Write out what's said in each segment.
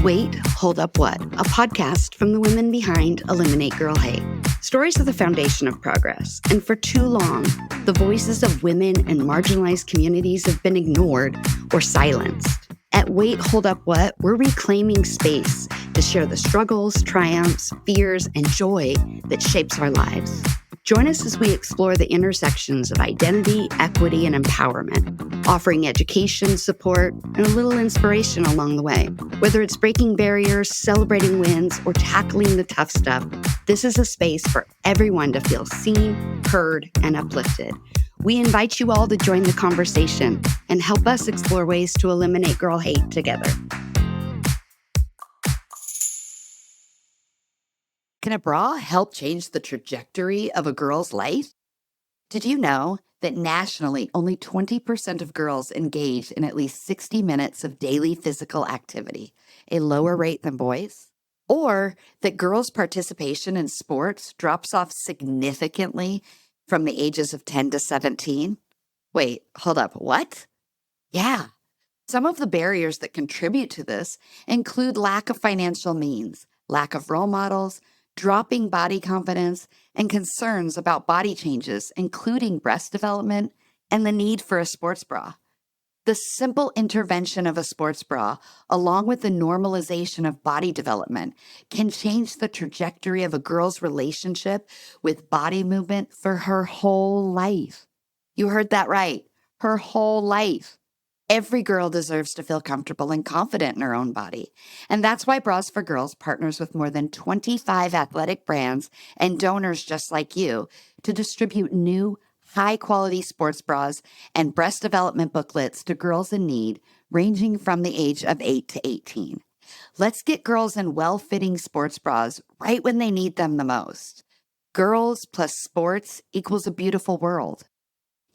Wait, Hold Up What? A podcast from the women behind Eliminate Girl Hate. Stories are the foundation of progress, and for too long, the voices of women and marginalized communities have been ignored or silenced. At Wait, Hold Up What? We're reclaiming space to share the struggles, triumphs, fears, and joy that shapes our lives. Join us as we explore the intersections of identity, equity, and empowerment, offering education, support, and a little inspiration along the way. Whether it's breaking barriers, celebrating wins, or tackling the tough stuff, this is a space for everyone to feel seen, heard, and uplifted. We invite you all to join the conversation and help us explore ways to eliminate girl hate together. Can a bra help change the trajectory of a girl's life? Did you know that nationally, only 20% of girls engage in at least 60 minutes of daily physical activity, a lower rate than boys? Or that girls' participation in sports drops off significantly from the ages of 10 to 17? Wait, hold up, what? Yeah. Some of the barriers that contribute to this include lack of financial means, lack of role models, dropping body confidence, and concerns about body changes, including breast development and the need for a sports bra. The simple intervention of a sports bra, along with the normalization of body development, can change the trajectory of a girl's relationship with body movement for her whole life. You heard that right, her whole life. Every girl deserves to feel comfortable and confident in her own body. And that's why Bras for Girls partners with more than 25 athletic brands and donors just like you to distribute new, high-quality sports bras and breast development booklets to girls in need, ranging from the age of 8 to 18. Let's get girls in well-fitting sports bras right when they need them the most. Girls plus sports equals a beautiful world.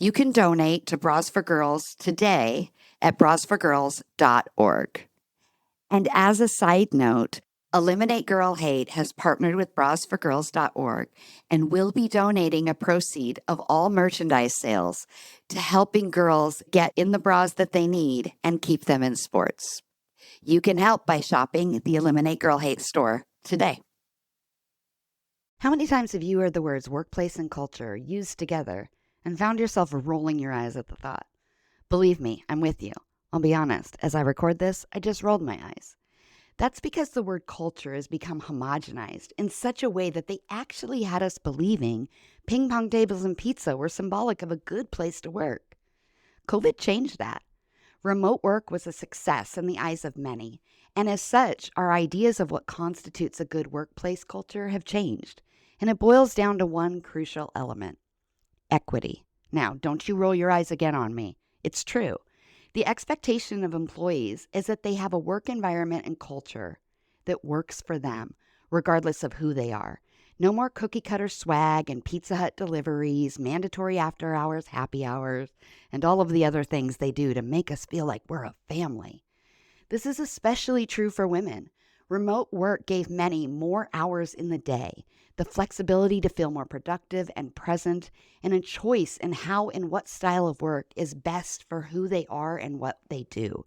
You can donate to Bras for Girls today at brasforgirls.org. And as a side note, Eliminate Girl Hate has partnered with brasforgirls.org and will be donating a proceed of all merchandise sales to helping girls get in the bras that they need and keep them in sports. You can help by shopping the Eliminate Girl Hate store today. How many times have you heard the words workplace and culture used together and found yourself rolling your eyes at the thought? Believe me, I'm with you. I'll be honest, as I record this, I just rolled my eyes. That's because the word culture has become homogenized in such a way that they actually had us believing ping pong tables and pizza were symbolic of a good place to work. COVID changed that. Remote work was a success in the eyes of many, and as such, our ideas of what constitutes a good workplace culture have changed, and it boils down to one crucial element: equity. Now, don't you roll your eyes again on me. It's true. The expectation of employees is that they have a work environment and culture that works for them, regardless of who they are. No more cookie cutter swag and Pizza Hut deliveries, mandatory after hours, happy hours, and all of the other things they do to make us feel like we're a family. This is especially true for women. Remote work gave many more hours in the day, the flexibility to feel more productive and present, and a choice in how and what style of work is best for who they are and what they do.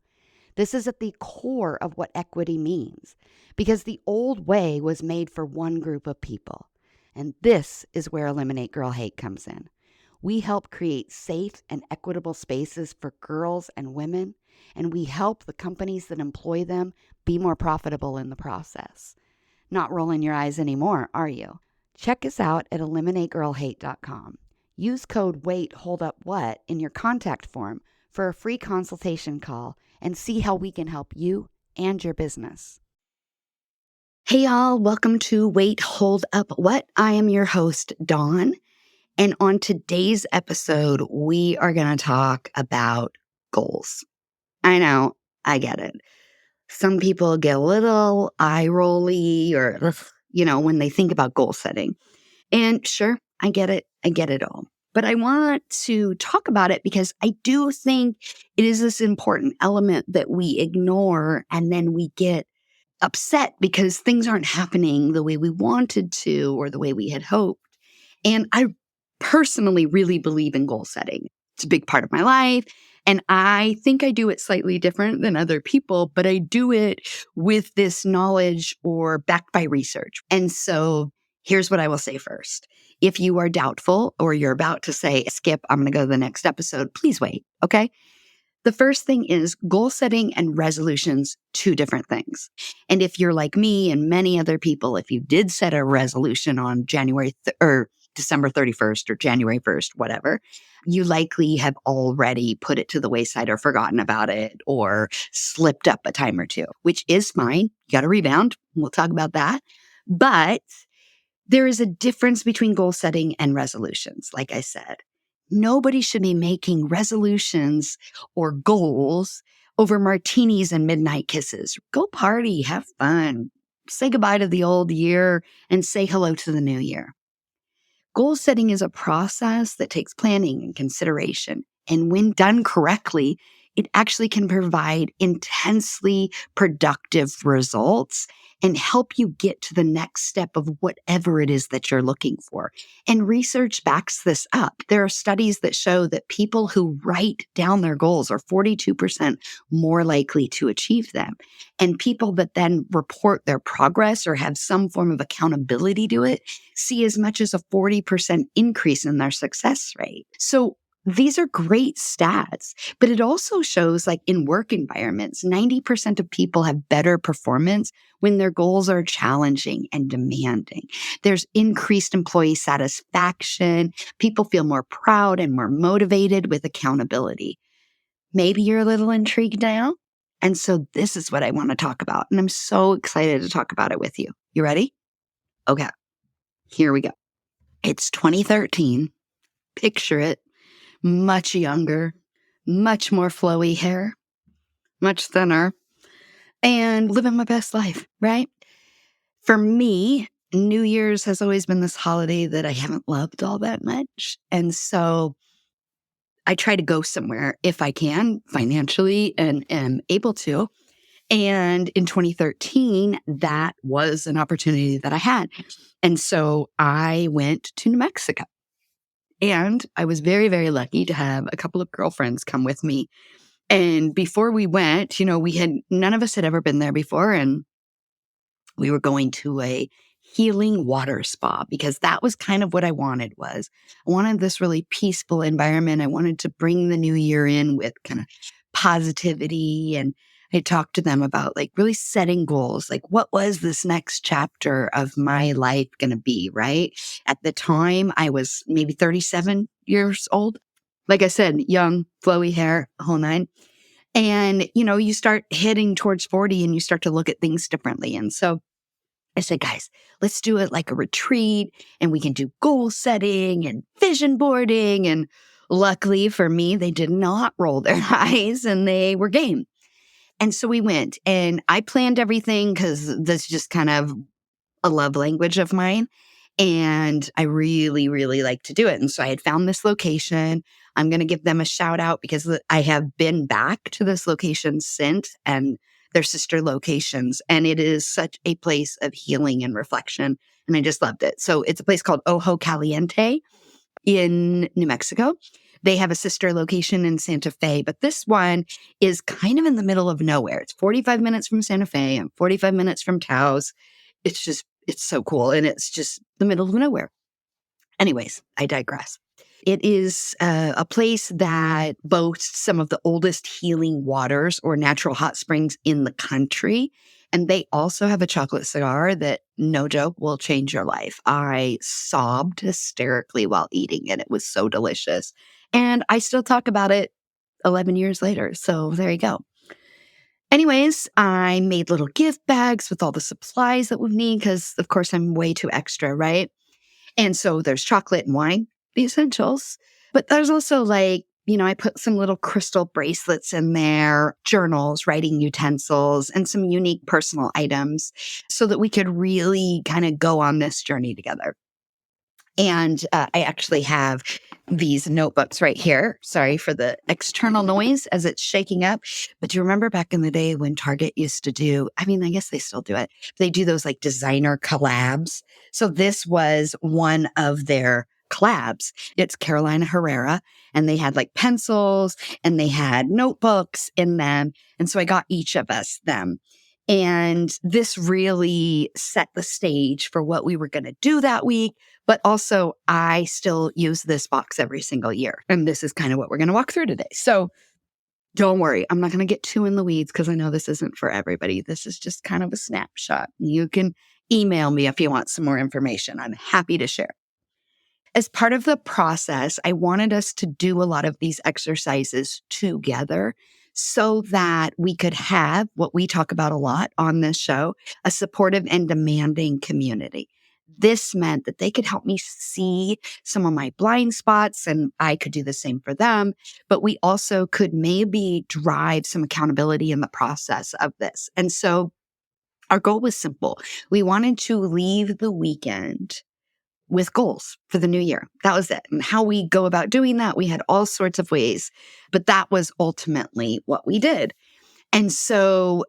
This is at the core of what equity means, because the old way was made for one group of people. And this is where Eliminate Girl Hate comes in. We help create safe and equitable spaces for girls and women, and we help the companies that employ them be more profitable in the process. Not rolling your eyes anymore, are you? Check us out at eliminategirlhate.com. Use code WAITHOLDUPWHAT in your contact form for a free consultation call and see how we can help you and your business. Hey y'all, welcome to Wait, Hold Up What? I am your host, Dawn. And on today's episode, we are going to talk about goals. I know, I get it. Some people get a little eye-rolly or, when they think about goal setting. And sure, I get it. I get it all. But I want to talk about it because I do think it is this important element that we ignore, and then we get upset because things aren't happening the way we wanted to or the way we had hoped. And I personally really believe in goal setting. It's a big part of my life. And I think I do it slightly different than other people, but I do it with this knowledge or backed by research. And so here's what I will say first. If you are doubtful or you're about to say, skip, I'm going to go to the next episode, please wait. Okay. The first thing is goal setting and resolutions, two different things. And if you're like me and many other people, if you did set a resolution on or December 31st or January 1st, whatever, you likely have already put it to the wayside or forgotten about it or slipped up a time or two, which is fine. You got to rebound. We'll talk about that. But there is a difference between goal setting and resolutions. Like I said, nobody should be making resolutions or goals over martinis and midnight kisses. Go party, have fun, say goodbye to the old year and say hello to the new year. Goal setting is a process that takes planning and consideration. And when done correctly, it actually can provide intensely productive results and help you get to the next step of whatever it is that you're looking for. And research backs this up. There are studies that show that people who write down their goals are 42% more likely to achieve them. And people that then report their progress or have some form of accountability to it see as much as a 40% increase in their success rate. So these are great stats, but it also shows like in work environments, 90% of people have better performance when their goals are challenging and demanding. There's increased employee satisfaction. People feel more proud and more motivated with accountability. Maybe you're a little intrigued now. And so this is what I want to talk about. And I'm so excited to talk about it with you. You ready? Okay, here we go. It's 2013. Picture it. Much younger, much more flowy hair, much thinner, and living my best life, right? For me, New Year's has always been this holiday that I haven't loved all that much. And so I try to go somewhere if I can financially and am able to. And in 2013, that was an opportunity that I had. And so I went to New Mexico. And I was very, very lucky to have a couple of girlfriends come with me. And before we went, none of us had ever been there before. And we were going to a healing water spa because that was kind of what I wanted I wanted this really peaceful environment. I wanted to bring the new year in with kind of positivity. And I talked to them about like really setting goals. Like, what was this next chapter of my life going to be, right? At the time, I was maybe 37 years old. Like I said, young, flowy hair, whole nine. And, you start heading towards 40 and you start to look at things differently. And so I said, guys, let's do it like a retreat and we can do goal setting and vision boarding. And luckily for me, they did not roll their eyes and they were game. And so we went and I planned everything because that's just kind of a love language of mine. And I really, really like to do it. And so I had found this location. I'm going to give them a shout out because I have been back to this location since and their sister locations. And it is such a place of healing and reflection. And I just loved it. So it's a place called Ojo Caliente in New Mexico. They have a sister location in Santa Fe, but this one is kind of in the middle of nowhere. It's 45 minutes from Santa Fe and 45 minutes from Taos. It's so cool. And it's just the middle of nowhere. Anyways, I digress. It is a place that boasts some of the oldest healing waters or natural hot springs in the country. And they also have a chocolate cigar that, no joke, will change your life. I sobbed hysterically while eating it. It was so delicious. And I still talk about it 11 years later. So there you go. Anyways, I made little gift bags with all the supplies that we need because, of course, I'm way too extra, right? And so there's chocolate and wine, the essentials. But there's also I put some little crystal bracelets in there, journals, writing utensils, and some unique personal items so that we could really kind of go on this journey together. And I actually have these notebooks right here. Sorry for the external noise as it's shaking up. But do you remember back in the day when Target used to do, I guess they still do it. They do those like designer collabs. So this was one of their collabs. It's Carolina Herrera, and they had like pencils and they had notebooks in them. And so I got each of us them. And this really set the stage for what we were going to do that week. But also, I still use this box every single year. And this is kind of what we're going to walk through today. So don't worry, I'm not going to get too in the weeds because I know this isn't for everybody. This is just kind of a snapshot. You can email me if you want some more information. I'm happy to share. As part of the process, I wanted us to do a lot of these exercises together so that we could have what we talk about a lot on this show, a supportive and demanding community. This meant that they could help me see some of my blind spots and I could do the same for them. But we also could maybe drive some accountability in the process of this. And so our goal was simple. We wanted to leave the weekend with goals for the new year. That was it. And how we go about doing that, we had all sorts of ways, but that was ultimately what we did. And so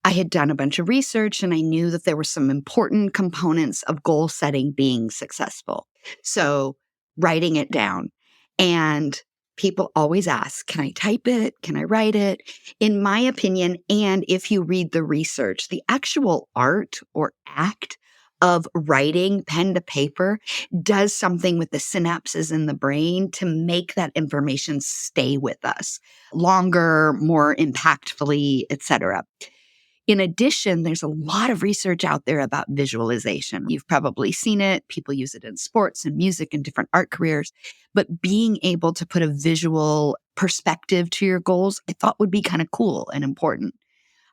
I had done a bunch of research and I knew that there were some important components of goal setting being successful. So writing it down. And people always ask, can I type it? Can I write it? In my opinion, and if you read the research, the actual art or act of writing pen to paper does something with the synapses in the brain to make that information stay with us longer, more impactfully, etc. In addition, there's a lot of research out there about visualization. You've probably seen it. People use it in sports and music and different art careers. But being able to put a visual perspective to your goals, I thought would be kind of cool and important.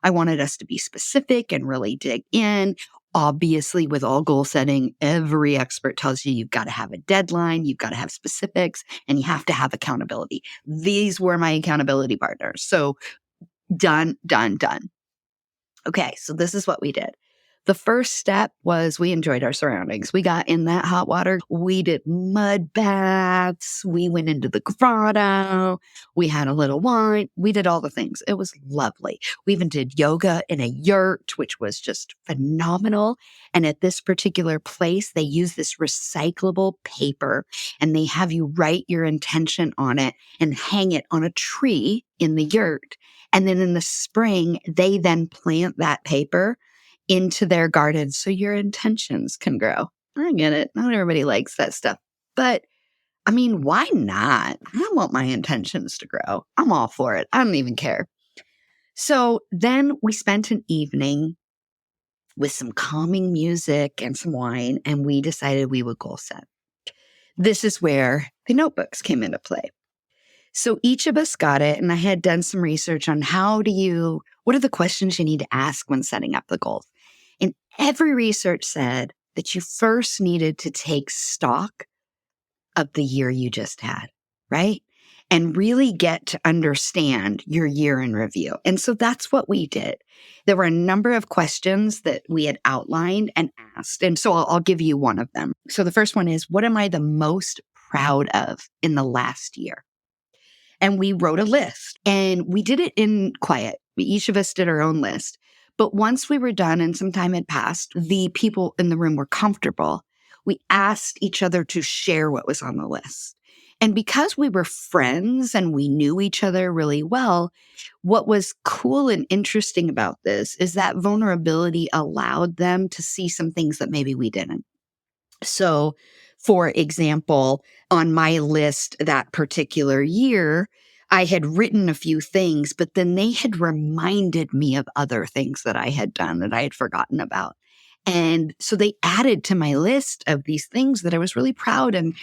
I wanted us to be specific and really dig in. Obviously, with all goal setting, every expert tells you you've got to have a deadline, you've got to have specifics, and you have to have accountability. These were my accountability partners. So done, done, done. Okay, so this is what we did. The first step was we enjoyed our surroundings. We got in that hot water. We did mud baths. We went into the grotto. We had a little wine. We did all the things. It was lovely. We even did yoga in a yurt, which was just phenomenal. And at this particular place, they use this recyclable paper and they have you write your intention on it and hang it on a tree in the yurt. And then in the spring, they then plant that paper into their garden so your intentions can grow. I get it. Not everybody likes that stuff. But I mean, why not? I want my intentions to grow. I'm all for it. I don't even care. So then we spent an evening with some calming music and some wine, and we decided we would goal set. This is where the notebooks came into play. So each of us got it, and I had done some research on what are the questions you need to ask when setting up the goals? And every research said that you first needed to take stock of the year you just had, right? And really get to understand your year in review. And so that's what we did. There were a number of questions that we had outlined and asked. And so I'll give you one of them. So the first one is, what am I the most proud of in the last year? And we wrote a list and we did it in quiet. Each of us did our own list. But once we were done and some time had passed, the people in the room were comfortable. We asked each other to share what was on the list. And because we were friends and we knew each other really well, what was cool and interesting about this is that vulnerability allowed them to see some things that maybe we didn't. So, for example, on my list that particular year, I had written a few things, but then they had reminded me of other things that I had done that I had forgotten about. And so they added to my list of these things that I was really proud and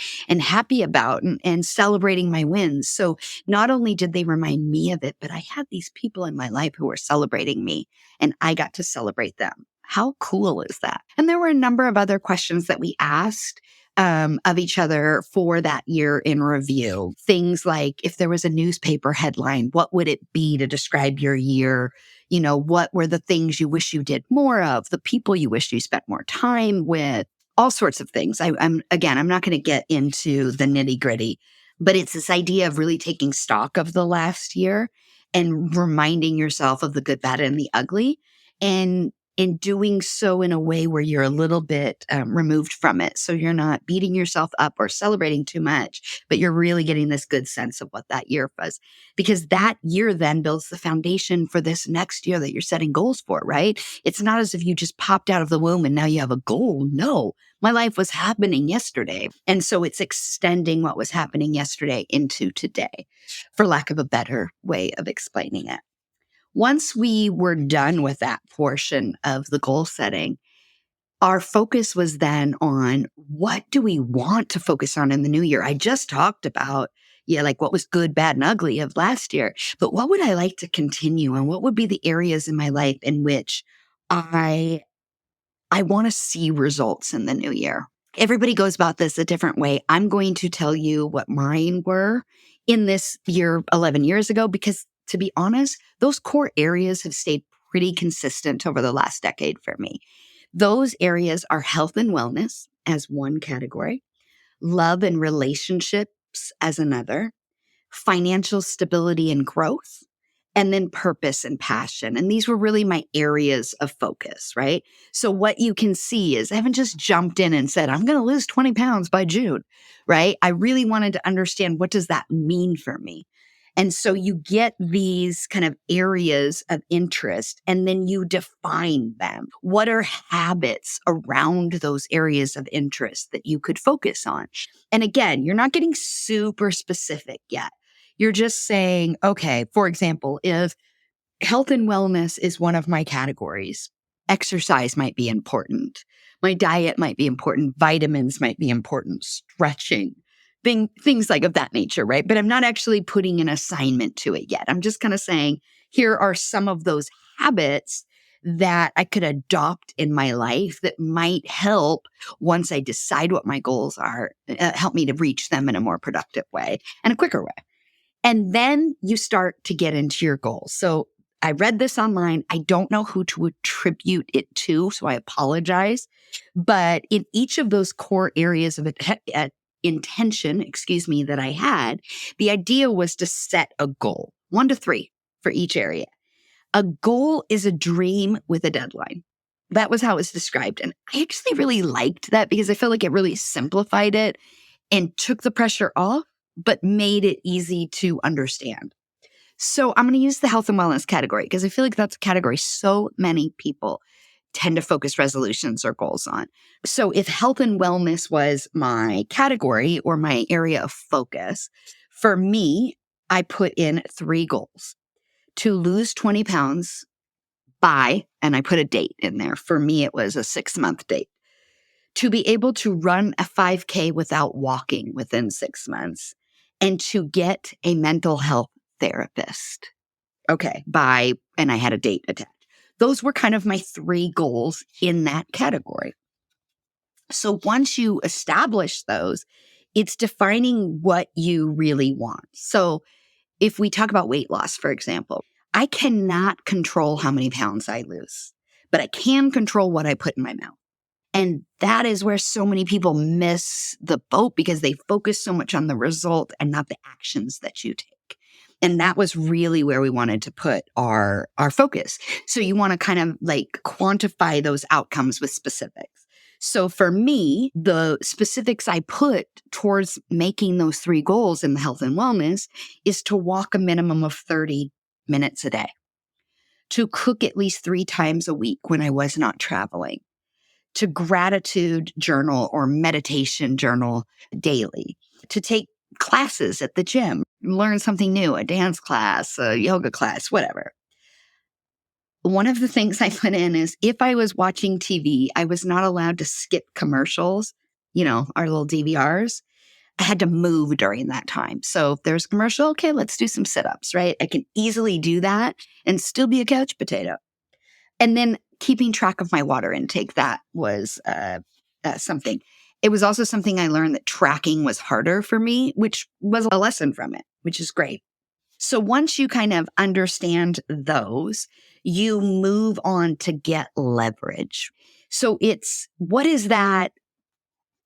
happy about and celebrating my wins. So not only did they remind me of it, but I had these people in my life who were celebrating me and I got to celebrate them. How cool is that? And there were a number of other questions that we asked of each other for that year in review. Things like, if there was a newspaper headline, what would it be to describe your year? You know, what were the things you wish you did more of? The people you wish you spent more time with? All sorts of things. I'm not going to get into the nitty gritty, but it's this idea of really taking stock of the last year and reminding yourself of the good, bad, and the ugly. And and doing so in a way where you're a little bit removed from it. So you're not beating yourself up or celebrating too much, but you're really getting this good sense of what that year was. Because that year then builds the foundation for this next year that you're setting goals for, right? It's not as if you just popped out of the womb and now you have a goal. No, my life was happening yesterday. And so it's extending what was happening yesterday into today, for lack of a better way of explaining it. Once we were done with that portion of the goal setting, our focus was then on what do we want to focus on in the new year? I just talked about, like what was good, bad, and ugly of last year, but what would I like to continue? And what would be the areas in my life in which I want to see results in the new year? Everybody goes about this a different way. I'm going to tell you what mine were in this year 11 years ago, because to be honest, those core areas have stayed pretty consistent over the last decade for me. Those areas are health and wellness as one category, love and relationships as another, financial stability and growth, and then purpose and passion. And these were really my areas of focus, right? So what you can see is I haven't just jumped in and said, I'm going to lose 20 pounds by June, right? I really wanted to understand, what does that mean for me? And so you get these kind of areas of interest and then you define them. What are habits around those areas of interest that you could focus on? And again, you're not getting super specific yet. You're just saying, okay, for example, if health and wellness is one of my categories, exercise might be important. My diet might be important. Vitamins might be important. Stretching, things like of that nature, right? But I'm not actually putting an assignment to it yet. I'm just kind of saying, here are some of those habits that I could adopt in my life that might help once I decide what my goals are, help me to reach them in a more productive way and a quicker way. And then you start to get into your goals. So I read this online. I don't know who to attribute it to, so I apologize. But in each of those core areas of intention, that I had, the idea was to set a goal, 1 to 3 for each area. A goal is a dream with a deadline. That was how it was described. And I actually really liked that because I felt like it really simplified it and took the pressure off, but made it easy to understand. So I'm going to use the health and wellness category because I feel like that's a category so many people tend to focus resolutions or goals on. So if health and wellness was my category or my area of focus, for me, I put in 3 goals: to lose 20 pounds by, and I put a date in there. For me, it was a 6-month date. To be able to run a 5K without walking within 6 months, and to get a mental health therapist. Okay, and I had a date attached. Those were kind of my 3 goals in that category. So once you establish those, it's defining what you really want. So if we talk about weight loss, for example, I cannot control how many pounds I lose, but I can control what I put in my mouth. And that is where so many people miss the boat because they focus so much on the result and not the actions that you take. And that was really where we wanted to put our focus. So you want to kind of like quantify those outcomes with specifics. So for me, the specifics I put towards making those 3 goals in the health and wellness is to walk a minimum of 30 minutes a day, to cook at least 3 times a week when I was not traveling, to gratitude journal or meditation journal daily, to take classes at the gym, learn something new, a dance class, a yoga class, whatever. One of the things I put in is if I was watching TV, I was not allowed to skip commercials, our little DVRs. I had to move during that time. So if there's a commercial, okay, let's do some sit-ups, right? I can easily do that and still be a couch potato. And then keeping track of my water intake, that was something. It was also something I learned that tracking was harder for me, which was a lesson from it, which is great. So once you kind of understand those, you move on to get leverage. So it's, what is that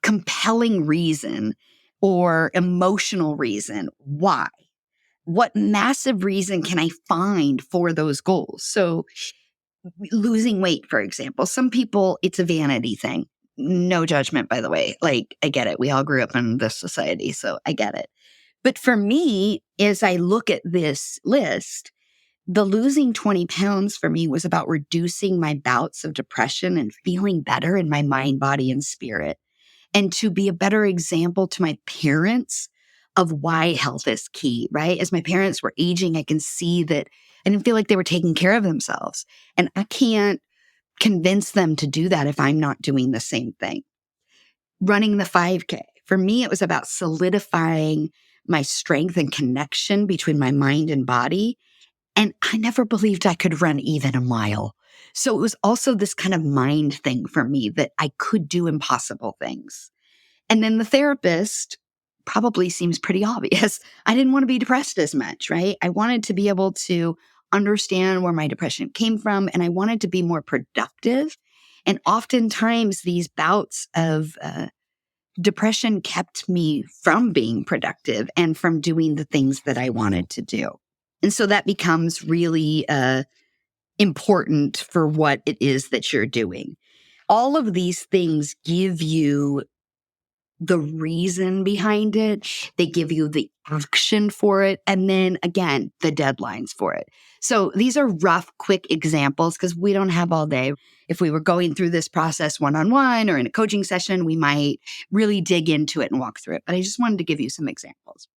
compelling reason or emotional reason? Why? What massive reason can I find for those goals? So losing weight, for example. Some people, it's a vanity thing. No judgment, by the way. Like, I get it. We all grew up in this society, so I get it. But for me, as I look at this list, the losing 20 pounds for me was about reducing my bouts of depression and feeling better in my mind, body, and spirit. And to be a better example to my parents of why health is key, right? As my parents were aging, I can see that I didn't feel like they were taking care of themselves. And I can't convince them to do that if I'm not doing the same thing. Running the 5K, for me, it was about solidifying my strength and connection between my mind and body. And I never believed I could run even a mile. So it was also this kind of mind thing for me that I could do impossible things. And then the therapist probably seems pretty obvious. I didn't want to be depressed as much, right? I wanted to be able to understand where my depression came from, and I wanted to be more productive. And oftentimes these bouts of depression kept me from being productive and from doing the things that I wanted to do. And so that becomes really important for what it is that you're doing. All of these things give you the reason behind it. They give you the action for it. And then again, the deadlines for it. So these are rough, quick examples because we don't have all day. If we were going through this process one-on-one or in a coaching session, we might really dig into it and walk through it. But I just wanted to give you some examples.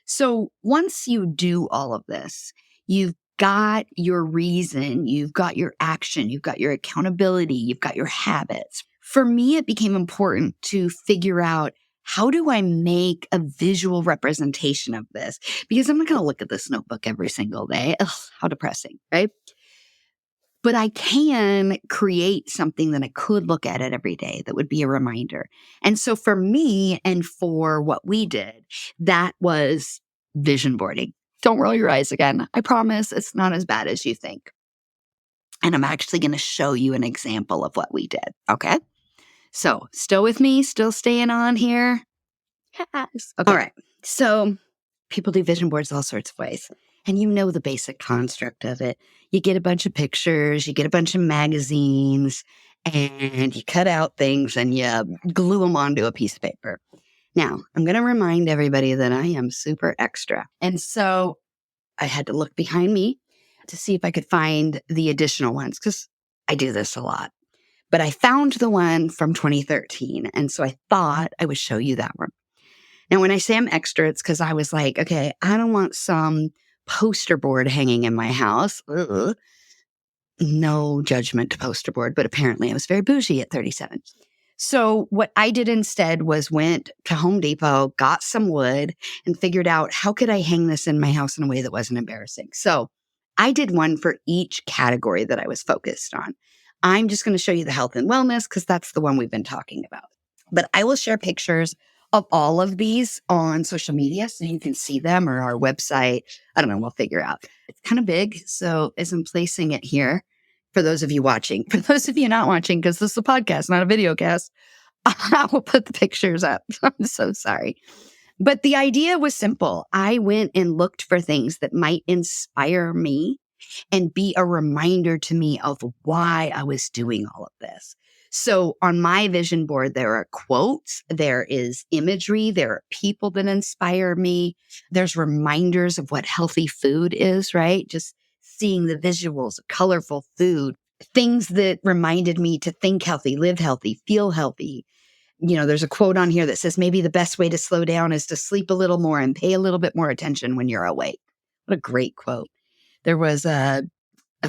So once you do all of this, you've got your reason, you've got your action, you've got your accountability, you've got your habits. For me, it became important to figure out, how do I make a visual representation of this? Because I'm not going to look at this notebook every single day. Ugh, how depressing, right? But I can create something that I could look at it every day that would be a reminder. And so for me and for what we did, that was vision boarding. Don't roll your eyes again. I promise it's not as bad as you think. And I'm actually going to show you an example of what we did. Okay. So still with me, still staying on here. Yes. Okay. All right. So people do vision boards all sorts of ways. And you know the basic construct of it. You get a bunch of pictures, you get a bunch of magazines, and you cut out things and you glue them onto a piece of paper. Now, I'm going to remind everybody that I am super extra. And so I had to look behind me to see if I could find the additional ones because I do this a lot. But I found the one from 2013. And so I thought I would show you that one. Now, when I say I'm extra, it's because I was like, okay, I don't want some poster board hanging in my house. Ugh. No judgment to poster board, but apparently I was very bougie at 37. So what I did instead was went to Home Depot, got some wood, and figured out how could I hang this in my house in a way that wasn't embarrassing. So I did one for each category that I was focused on. I'm just going to show you the health and wellness because that's the one we've been talking about. But I will share pictures of all of these on social media so you can see them, or our website. I don't know, we'll figure out. It's kind of big. So as I'm placing it here, for those of you watching, for those of you not watching, because this is a podcast, not a video cast, I will put the pictures up. I'm so sorry. But the idea was simple. I went and looked for things that might inspire me and be a reminder to me of why I was doing all of this. So on my vision board, there are quotes, there is imagery, there are people that inspire me. There's reminders of what healthy food is, right? Just seeing the visuals of colorful food, things that reminded me to think healthy, live healthy, feel healthy. You know, there's a quote on here that says, maybe the best way to slow down is to sleep a little more and pay a little bit more attention when you're awake. What a great quote. There was a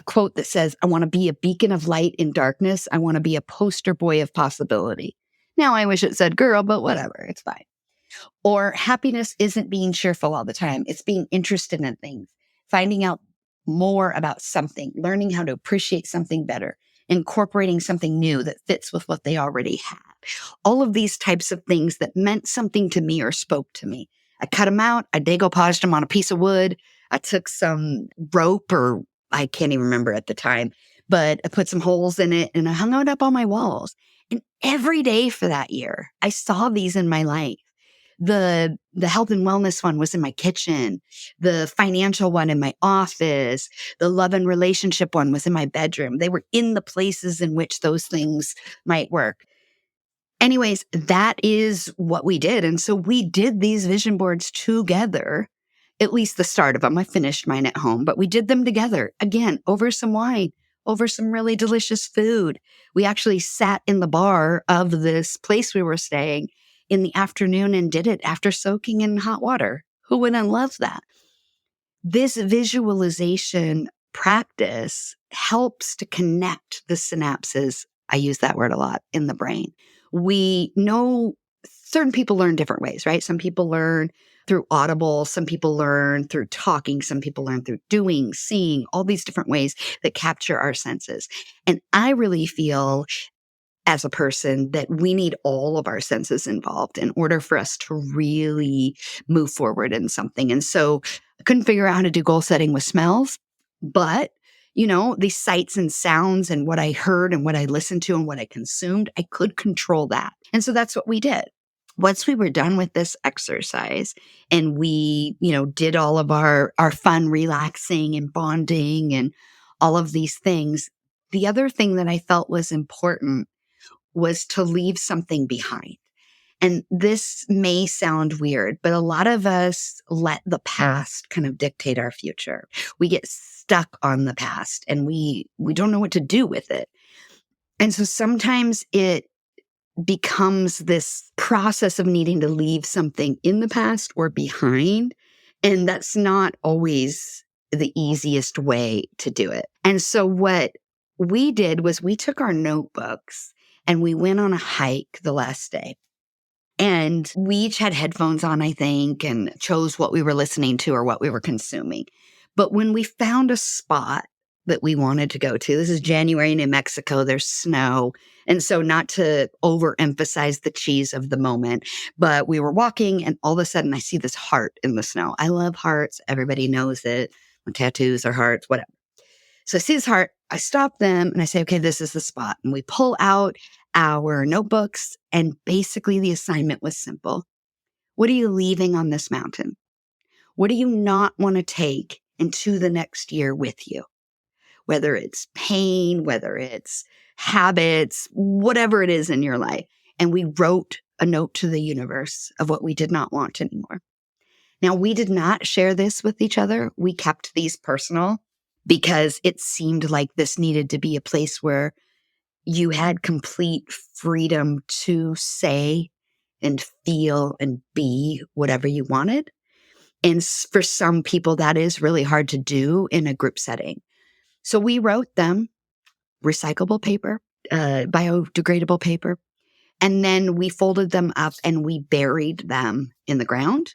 quote that says, I want to be a beacon of light in darkness. I want to be a poster boy of possibility. Now, I wish it said girl, but whatever, it's fine. Or happiness isn't being cheerful all the time. It's being interested in things, finding out more about something, learning how to appreciate something better, incorporating something new that fits with what they already have. All of these types of things that meant something to me or spoke to me. I cut them out. I decoupaged them on a piece of wood. I took some rope, or I can't even remember at the time, but I put some holes in it and I hung it up on my walls. And every day for that year, I saw these in my life. The The health and wellness one was in my kitchen. The financial one in my office. The love and relationship one was in my bedroom. They were in the places in which those things might work. Anyways, that is what we did. And so we did these vision boards together, at least the start of them. I finished mine at home, but we did them together again over some wine, over some really delicious food. We actually sat in the bar of this place we were staying in the afternoon and did it after soaking in hot water. Who wouldn't love that? This visualization practice helps to connect the synapses. I use that word a lot in the brain. We know certain people learn different ways, right? Some people learn through audible, some people learn through talking, some people learn through doing, seeing, all these different ways that capture our senses. And I really feel as a person that we need all of our senses involved in order for us to really move forward in something. And so I couldn't figure out how to do goal setting with smells, but these sights and sounds and what I heard and what I listened to and what I consumed, I could control that. And so that's what we did. Once we were done with this exercise and we, did all of our fun relaxing and bonding and all of these things, the other thing that I felt was important was to leave something behind. And this may sound weird, but a lot of us let the past kind of dictate our future. We get stuck on the past and we don't know what to do with it. And so sometimes it becomes this process of needing to leave something in the past or behind. And that's not always the easiest way to do it. And so what we did was we took our notebooks and we went on a hike the last day. And we each had headphones on, I think, and chose what we were listening to or what we were consuming. But when we found a spot that we wanted to go to, this is January in New Mexico, there's snow. And so not to overemphasize the cheese of the moment, but we were walking and all of a sudden I see this heart in the snow. I love hearts. Everybody knows it. My tattoos are hearts, whatever. So I see this heart, I stop them and I say, okay, this is the spot. And we pull out our notebooks and basically the assignment was simple. What are you leaving on this mountain? What do you not want to take into the next year with you? Whether it's pain, whether it's habits, whatever it is in your life. And we wrote a note to the universe of what we did not want anymore. Now, we did not share this with each other. We kept these personal because it seemed like this needed to be a place where you had complete freedom to say and feel and be whatever you wanted. And for some people, that is really hard to do in a group setting. So we wrote them, recyclable paper, biodegradable paper, and then we folded them up and we buried them in the ground.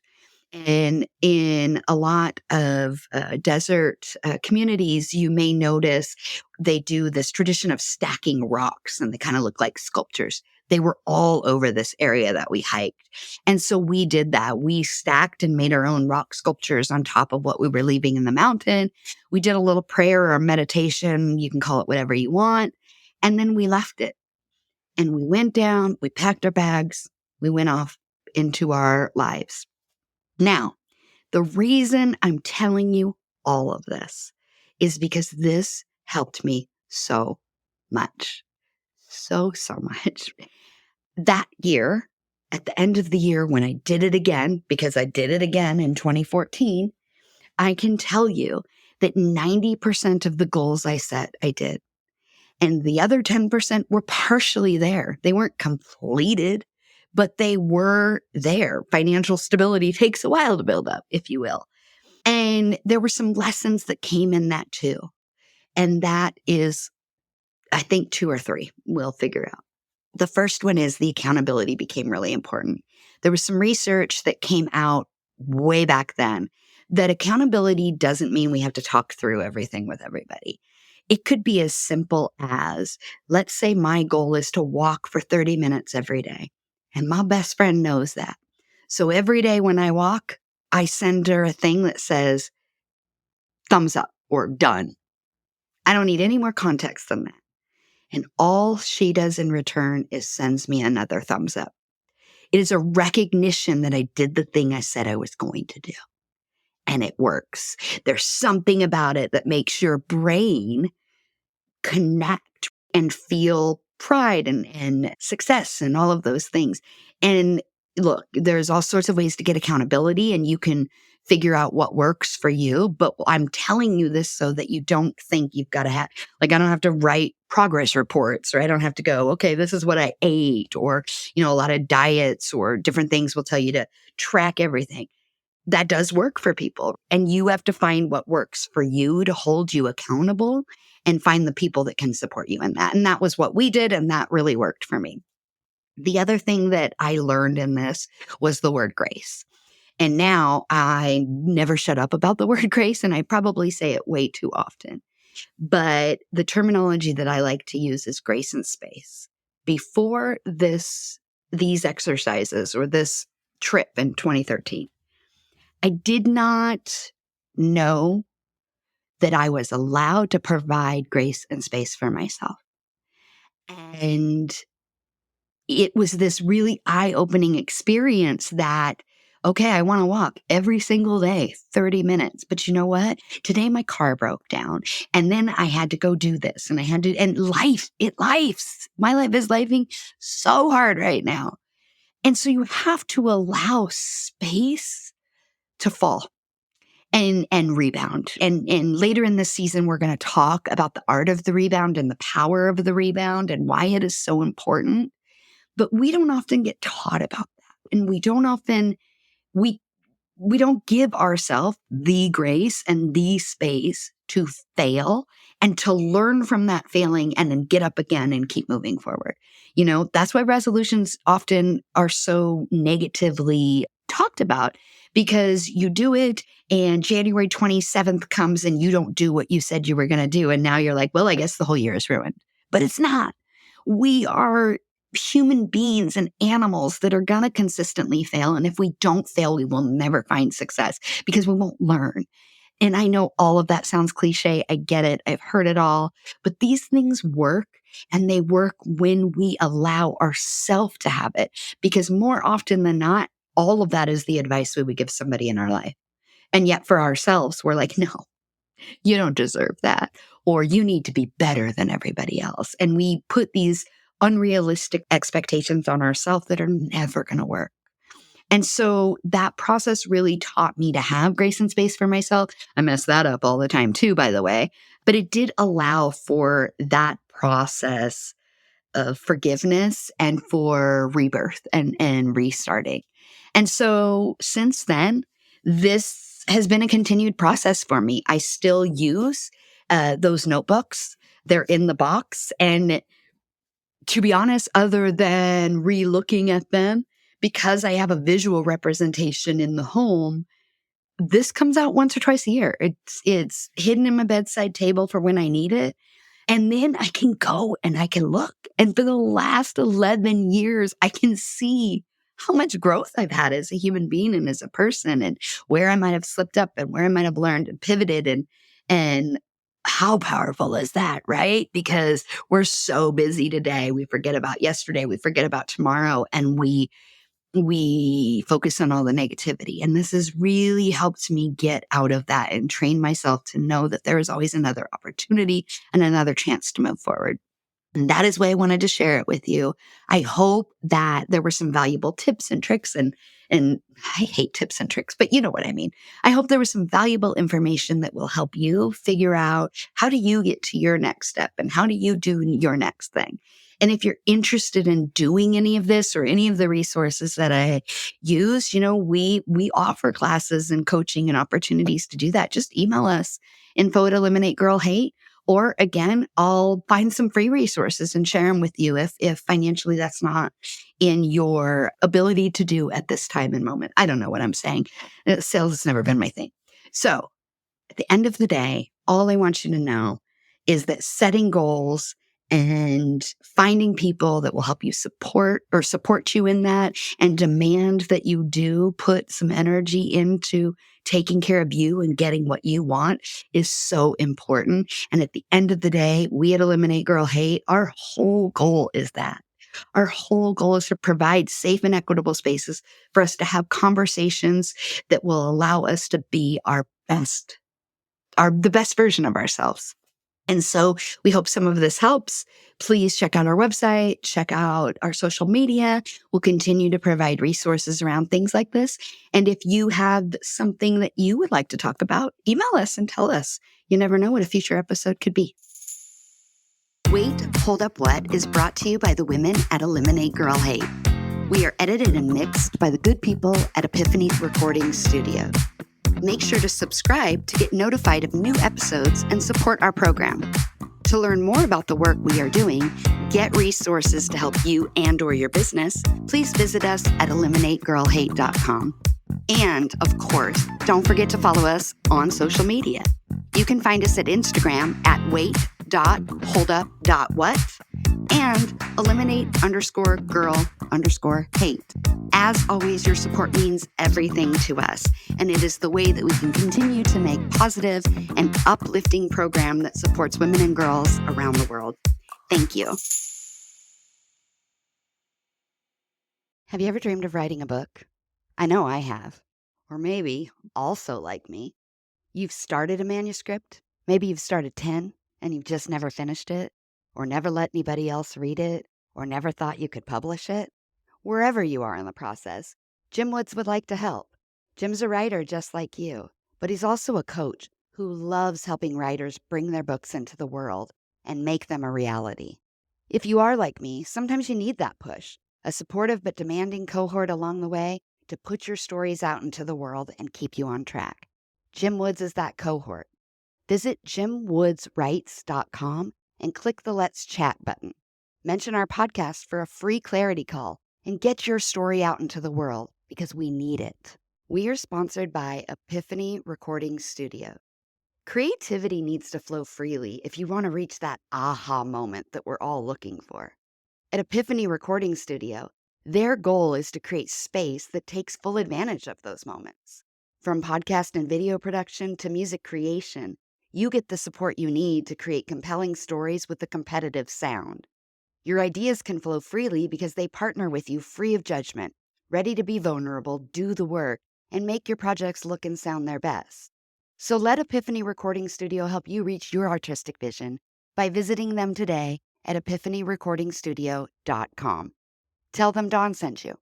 And in a lot of desert communities, you may notice they do this tradition of stacking rocks and they kind of look like sculptures. They were all over this area that we hiked. And so we did that. We stacked and made our own rock sculptures on top of what we were leaving in the mountain. We did a little prayer or meditation. You can call it whatever you want. And then we left it. And we went down, we packed our bags, we went off into our lives. Now, the reason I'm telling you all of this is because this helped me so much. So much. That year, at the end of the year, when I did it again, because I did it again in 2014, I can tell you that 90% of the goals I set, I did. And the other 10% were partially there. They weren't completed, but they were there. Financial stability takes a while to build up, if you will. And there were some lessons that came in that too. And that is, I think, 2 or 3 we'll figure out. The first one is the accountability became really important. There was some research that came out way back then that accountability doesn't mean we have to talk through everything with everybody. It could be as simple as, let's say my goal is to walk for 30 minutes every day. And my best friend knows that. So every day when I walk, I send her a thing that says, thumbs up or done. I don't need any more context than that. And all she does in return is sends me another thumbs up. It is a recognition that I did the thing I said I was going to do. And it works. There's something about it that makes your brain connect and feel pride and success and all of those things. And look, there's all sorts of ways to get accountability, and you can figure out what works for you. But I'm telling you this so that you don't think you've got to have, like, I don't have to write progress reports, or I don't have to go, okay, this is what I ate, or, a lot of diets or different things will tell you to track everything. That does work for people. And you have to find what works for you to hold you accountable and find the people that can support you in that. And that was what we did. And that really worked for me. The other thing that I learned in this was the word grace. And now I never shut up about the word grace, and I probably say it way too often. But the terminology that I like to use is grace and space. Before these exercises or this trip in 2013, I did not know that I was allowed to provide grace and space for myself. And it was this really eye-opening experience that, okay, I want to walk every single day, 30 minutes. But you know what? Today my car broke down, and then I had to go do this, and my life is lifing so hard right now. And so you have to allow space to fall and rebound. And later in this season, we're going to talk about the art of the rebound and the power of the rebound and why it is so important. But we don't often get taught about that. And we don't give ourselves the grace and the space to fail and to learn from that failing and then get up again and keep moving forward. That's why resolutions often are so negatively talked about, because you do it and January 27th comes and you don't do what you said you were going to do. And now you're like, well, I guess the whole year is ruined. But it's not. We are human beings and animals that are going to consistently fail. And if we don't fail, we will never find success because we won't learn. And I know all of that sounds cliche. I get it. I've heard it all. But these things work, and they work when we allow ourselves to have it. Because more often than not, all of that is the advice we would give somebody in our life. And yet for ourselves, we're like, no, you don't deserve that. Or you need to be better than everybody else. And we put these unrealistic expectations on ourselves that are never going to work. And so that process really taught me to have grace and space for myself. I mess that up all the time too, by the way. But it did allow for that process of forgiveness and for rebirth and restarting. And so since then, this has been a continued process for me. I still use those notebooks. They're in the box. And to be honest, other than re-looking at them, because I have a visual representation in the home, this comes out once or twice a year. It's hidden in my bedside table for when I need it. And then I can go and I can look. And for the last 11 years, I can see how much growth I've had as a human being and as a person, and where I might have slipped up and where I might have learned and pivoted. And how powerful is that, right? Because we're so busy today. We forget about yesterday. We forget about tomorrow. And we focus on all the negativity. And this has really helped me get out of that and train myself to know that there is always another opportunity and another chance to move forward. And that is why I wanted to share it with you. I hope that there were some valuable tips and tricks, and I hate tips and tricks, but you know what I mean. I hope there was some valuable information that will help you figure out, how do you get to your next step and how do you do your next thing? And if you're interested in doing any of this or any of the resources that I use, we offer classes and coaching and opportunities to do that. Just email us, info@EliminateGirlHate. Or again, I'll find some free resources and share them with you if financially that's not in your ability to do at this time and moment. I don't know what I'm saying. Sales has never been my thing. So at the end of the day, all I want you to know is that setting goals and finding people that will help you support you in that and demand that you do put some energy into taking care of you and getting what you want is so important. And at the end of the day, we at Eliminate Girl Hate, our whole goal is that. Our whole goal is to provide safe and equitable spaces for us to have conversations that will allow us to be the best version of ourselves. And so we hope some of this helps. Please check out our website, check out our social media. We'll continue to provide resources around things like this. And if you have something that you would like to talk about, email us and tell us. You never know what a future episode could be. Wait, Hold Up What is brought to you by the women at Eliminate Girl Hate. We are edited and mixed by the good people at Epiphany Recording Studio. Make sure to subscribe to get notified of new episodes and support our program. To learn more about the work we are doing, get resources to help you and or your business, please visit us at eliminategirlhate.com. And, of course, don't forget to follow us on social media. You can find us at Instagram at wait.holdup.what and eliminate_girl_hate. As always, your support means everything to us, and it is the way that we can continue to make positive and uplifting program that supports women and girls around the world. Thank you. Have you ever dreamed of writing a book? I know I have. Or maybe, also like me, you've started a manuscript. Maybe you've started 10 and you've just never finished it, or never let anybody else read it, or never thought you could publish it. Wherever you are in the process, Jim Woods would like to help. Jim's a writer just like you, but he's also a coach who loves helping writers bring their books into the world and make them a reality. If you are like me, sometimes you need that push, a supportive but demanding cohort along the way to put your stories out into the world and keep you on track. Jim Woods is that cohort. Visit jimwoodswrites.com and click the Let's Chat button. Mention our podcast for a free clarity call and get your story out into the world because we need it. We are sponsored by Epiphany Recording Studio. Creativity needs to flow freely if you want to reach that aha moment that we're all looking for. At Epiphany Recording Studio, their goal is to create space that takes full advantage of those moments. From podcast and video production to music creation, you get the support you need to create compelling stories with a competitive sound. Your ideas can flow freely because they partner with you free of judgment, ready to be vulnerable, do the work, and make your projects look and sound their best. So let Epiphany Recording Studio help you reach your artistic vision by visiting them today at epiphanyrecordingstudio.com. Tell them Dawn sent you.